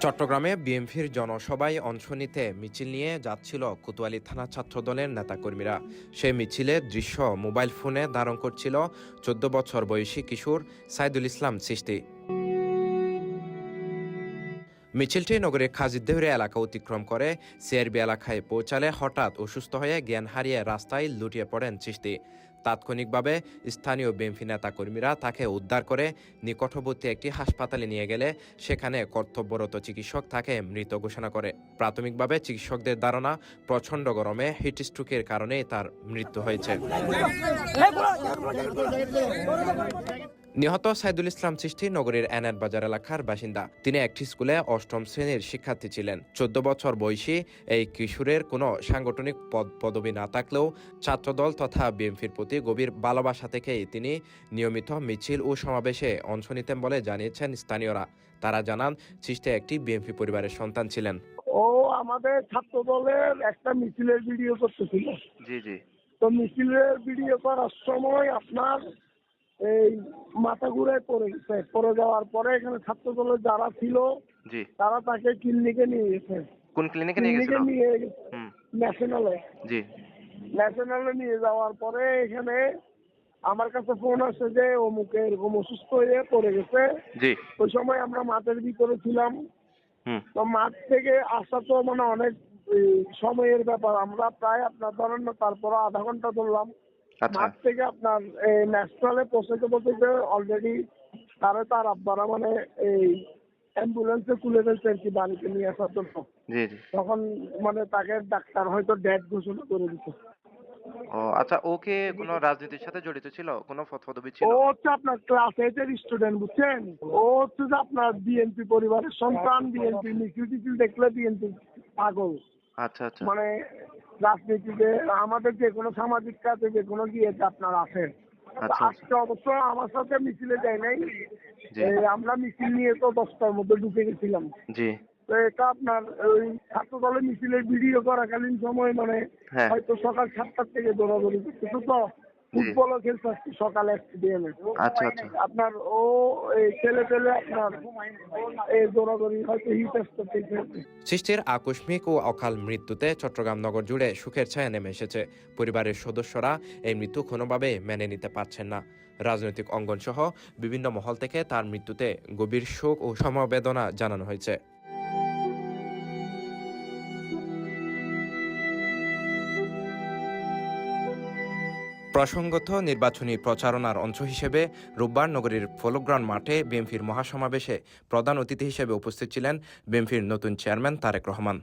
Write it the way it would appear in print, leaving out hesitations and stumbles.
চট্টগ্রামে বিএনপির জনসভায় অংশ নিতে মিছিল নিয়ে যাচ্ছিল কোতোয়ালি থানা ছাত্রদলের নেতাকর্মীরা। সেই মিছিলে দৃশ্য মোবাইল ফোনে ধারণ করছিল ১৪ বছর বয়সী কিশোর সাইদুল ইসলাম চিশতি। মিছিলটি নগরের খাজিদেহরি এলাকা অতিক্রম করে সিআরবি এলাকায় পৌঁছালে হঠাৎ অসুস্থ হয়ে জ্ঞান হারিয়ে রাস্তায় লুটিয়ে পড়েন চিশতি। তাৎক্ষণিকভাবে স্থানীয় বিএনপি নেতাকর্মীরা তাকে উদ্ধার করে নিকটবর্তী একটি হাসপাতালে নিয়ে গেলে সেখানে কর্তব্যরত চিকিৎসক তাকে মৃত ঘোষণা করে। প্রাথমিকভাবে চিকিৎসকদের ধারণা প্রচণ্ড গরমে হিট স্ট্রোকের কারণে তার মৃত্যু হয়েছে। নিহত সাইদুল ইসলাম চিশতি নগরীর এনায়েত বাজার এলাকার বাসিন্দা। তিনি একটি স্কুলে অষ্টম শ্রেণীর শিক্ষার্থী ছিলেন। ১৪ বছর বয়সী এই কিশোরের কোনো সাংগঠনিক পদবি না থাকলেও ছাত্রদল তথা বিএনপির প্রতি গভীর ভালোবাসা থেকেই তিনি নিয়মিত মিছিল ও সমাবেশে অংশ নিতেন বলে জানিয়েছেন স্থানীয়রা। তারা জানান, চিশতি একটি বিএনপি পরিবারের সন্তান ছিলেন। ও আমাদের ছাত্র দলের একটা মিছিলের ভিডিও করতেছিল। জি জি। তো মিছিলের ভিডিও করার সময় আপনার এই মাথা ঘুরে পড়ে গেছে। পড়ে যাওয়ার পরে এখানে ছাত্র দলের যারা ছিল জি। তারা তাকে ক্লিনিকে নিয়ে গেছে। কোন ক্লিনিকে নিয়ে গেছে ন্যাশনালে। জি। ন্যাশনালে নিয়ে যাওয়ার পরে এখানে আমার কাছে ফোন আসে যে অমুকে এরকম অসুস্থ হয়ে পড়ে গেছে। জি। ওই সময় আমরা মাঠের ভিতরে ছিলাম। তো মাঠ থেকে আসা তো অনেক সময়ের ব্যাপার। আমরা প্রায় আপনার ধরেন না, তারপর আধা ঘন্টা ধরলাম। মাঠ থেকে আপনার ন্যাশনালে পৌঁছতে অলরেডি তার আব্বারা এই অ্যাম্বুলেন্সে তুলে ফেলছে আর কি, বাড়িতে নিয়ে আসার জন্য। তখন তাকে ডাক্তার হয়তো ডেড ঘোষণা করে দিত। ও আচ্ছা, ও কি কোনো রাজনীতির সাথে জড়িত ছিল? কোনো পদবি ছিল? ও হচ্ছে আপনার ক্লাস 8 এর স্টুডেন্ট, বুঝছেন? ও হচ্ছে যে আপনার বিএনপি পরিবারের সন্তান। বিএনপি মিছিল দেখলে বিএনপি পাগল। আচ্ছা আচ্ছা। রাজনীতিতে আমাদের যে কোনো সামাজিক কাজে যে কোনো দিয়েছে আপনার আসেন। আজকে অবশ্য আমার সাথে মিছিলে যায় নাই। আমরা মিছিল নিয়ে তো 10টার মধ্যে ঢুকে গেছিলাম। জি। তো এটা আপনার ওই ছাত্র দলের মিছিলের ভিডিও করাকালীন সময় হয়তো সকাল 7টার থেকে দৌড়াদৌড়ি করতেছে। তো ফুটবলও খেলতে আসছে সকালে স্টেডিয়ামে। আচ্ছা আচ্ছা। আপনার ও এই ছেলে আপনার এই দৌড়াদৌড়ি হয়তো হিট আসতে। চিশতির আকস্মিক ও অকাল মৃত্যুতে চট্টগ্রাম নগর জুড়ে শোকের ছায়া নেমে এসেছে। পরিবারের সদস্যরা এই মৃত্যু কোনোভাবে মেনে নিতে পারছেন না। রাজনৈতিক অঙ্গন সহ বিভিন্ন মহল থেকে তার মৃত্যুতে গভীর শোক ও সমবেদনা জানানো হয়েছে। প্রসঙ্গত, নির্বাচনী প্রচারণার অংশ হিসেবে রোববার নগরীর ফলোগ্রাউন্ড মাঠে বিএনপির মহাসমাবেশে প্রধান অতিথি হিসেবে উপস্থিত ছিলেন বিএনপির নতুন চেয়ারম্যান তারেক রহমান।